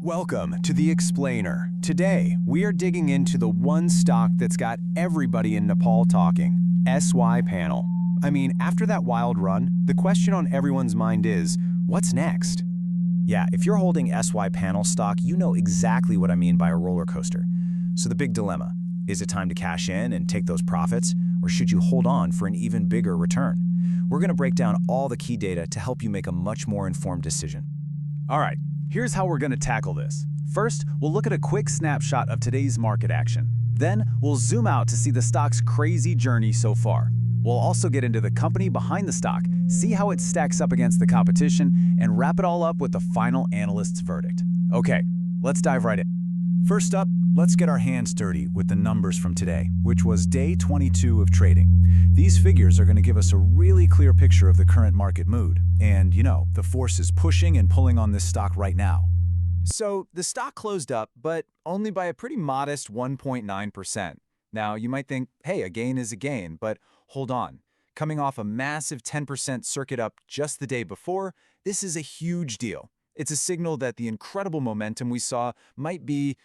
Welcome to The Explainer. Today, we are digging into the one stock that's got everybody in Nepal talking, SY Panel. I mean, after that wild run, the question on everyone's mind is, what's next? Yeah, if you're holding SY Panel stock, you know exactly what I mean by a roller coaster. So the big dilemma, is it time to cash in and take those profits, or should you hold on for an even bigger return? We're going to break down all the key data to help you make a much more informed decision. All right, here's how we're going to tackle this. First, we'll look at a quick snapshot of today's market action. Then, we'll zoom out to see the stock's crazy journey so far. We'll also get into the company behind the stock, see how it stacks up against the competition, and wrap it all up with the final analyst's verdict. Okay, let's dive right in. First up, let's get our hands dirty with the numbers from today, which was day 22 of trading. These figures are going to give us a really clear picture of the current market mood. And, the force is pushing and pulling on this stock right now. So, the stock closed up, but only by a pretty modest 1.9%. Now, you might think, hey, a gain is a gain, but hold on. Coming off a massive 10% circuit up just the day before, this is a huge deal. It's a signal that the incredible momentum we saw might be,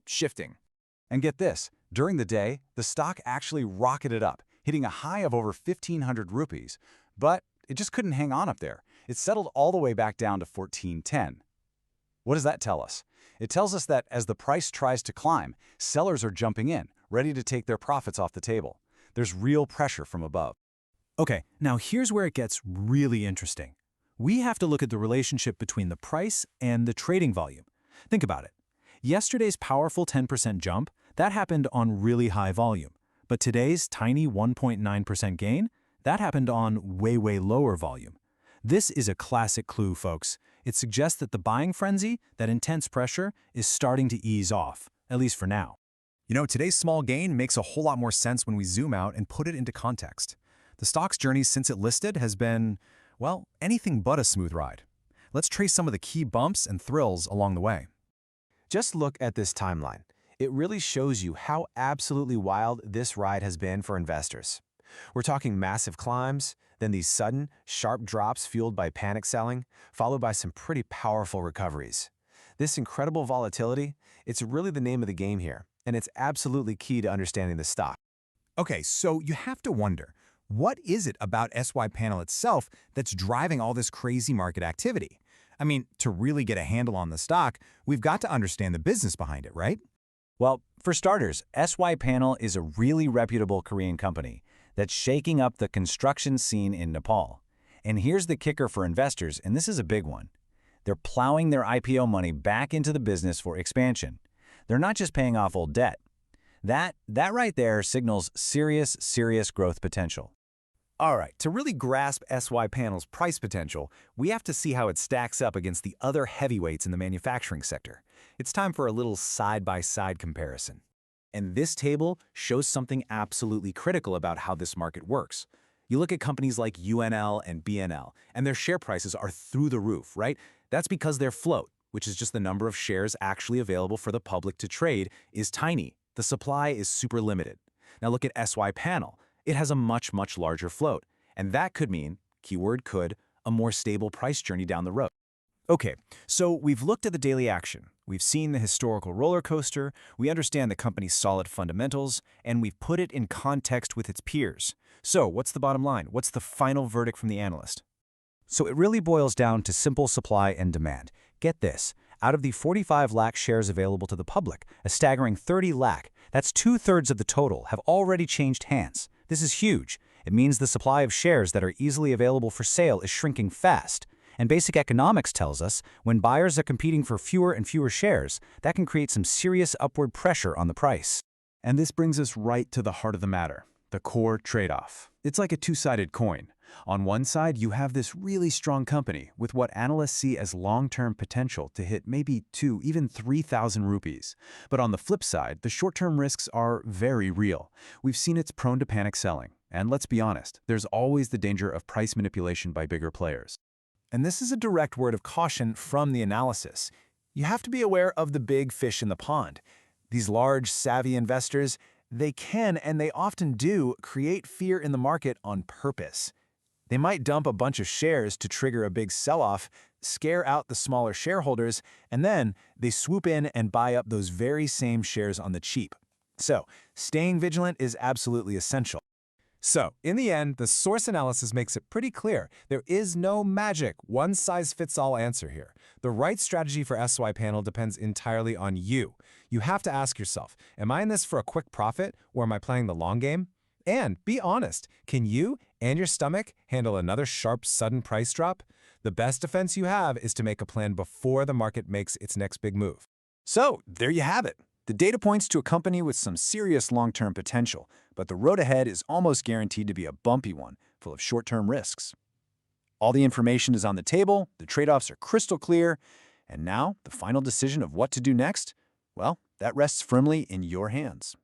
shifting. And get this, during the day, the stock actually rocketed up, hitting a high of over 1,500 rupees. But it just couldn't hang on up there. It settled all the way back down to 1410. What does that tell us? It tells us that as the price tries to climb, sellers are jumping in, ready to take their profits off the table. There's real pressure from above. Okay, now here's where it gets really interesting. We have to look at the relationship between the price and the trading volume. Think about it. Yesterday's powerful 10% jump, that happened on really high volume. But today's tiny 1.9% gain, that happened on way lower volume. This is a classic clue, folks. It suggests that the buying frenzy, that intense pressure, is starting to ease off, at least for now. Today's small gain makes a whole lot more sense when we zoom out and put it into context. The stock's journey since it listed has been, anything but a smooth ride. Let's trace some of the key bumps and thrills along the way. Just look at this timeline. It really shows you how absolutely wild this ride has been for investors. We're talking massive climbs, then these sudden, sharp drops fueled by panic selling, followed by some pretty powerful recoveries. This incredible volatility, it's really the name of the game here, and it's absolutely key to understanding the stock. Okay, so you have to wonder, what is it about SY Panel itself that's driving all this crazy market activity? I mean, to really get a handle on the stock, we've got to understand the business behind it, right? Well, for starters, SY Panel is a really reputable Korean company that's shaking up the construction scene in Nepal. And here's the kicker for investors, and this is a big one. They're plowing their IPO money back into the business for expansion. They're not just paying off old debt. That right there signals serious growth potential. All right, to really grasp SY Panel's price potential, we have to see how it stacks up against the other heavyweights in the manufacturing sector. It's time for a little side-by-side comparison. And this table shows something absolutely critical about how this market works. You look at companies like UNL and BNL, and their share prices are through the roof, right? That's because their float, which is just the number of shares actually available for the public to trade, is tiny. The supply is super limited. Now look at SY Panel. It has a much larger float, and that could mean, keyword could, a more stable price journey down the road. Okay, so we've looked at the daily action, we've seen the historical roller coaster, we understand the company's solid fundamentals, and we've put it in context with its peers. So what's the bottom line? What's the final verdict from the analyst? So it really boils down to simple supply and demand. Get this, out of the 45 lakh shares available to the public, a staggering 30 lakh, that's 2/3 of the total, have already changed hands. This is huge. It means the supply of shares that are easily available for sale is shrinking fast. And basic economics tells us when buyers are competing for fewer and fewer shares, that can create some serious upward pressure on the price. And this brings us right to the heart of the matter, the core trade-off. It's like a two-sided coin. On one side, you have this really strong company with what analysts see as long-term potential to hit maybe 2, even 3,000 rupees. But on the flip side, the short-term risks are very real. We've seen it's prone to panic selling. And let's be honest, there's always the danger of price manipulation by bigger players. And this is a direct word of caution from the analysis. You have to be aware of the big fish in the pond. These large, savvy investors, they can, and they often do, create fear in the market on purpose. They might dump a bunch of shares to trigger a big sell-off scare out the smaller shareholders, and then they swoop in and buy up those very same shares on the cheap. So, staying vigilant is absolutely essential. So, in the end, the source analysis makes it pretty clear. There is no magic, one-size-fits-all answer here. The right strategy for SY panel depends entirely on you. You have to ask yourself, am I in this for a quick profit, or am I playing the long game? And be honest, can you and your stomach handle another sharp, sudden price drop? The best defense you have is to make a plan before the market makes its next big move. So, there you have it. The data points to a company with some serious long-term potential, but the road ahead is almost guaranteed to be a bumpy one, full of short-term risks. All the information is on the table, the trade-offs are crystal clear, and now the final decision of what to do next, well, that rests firmly in your hands.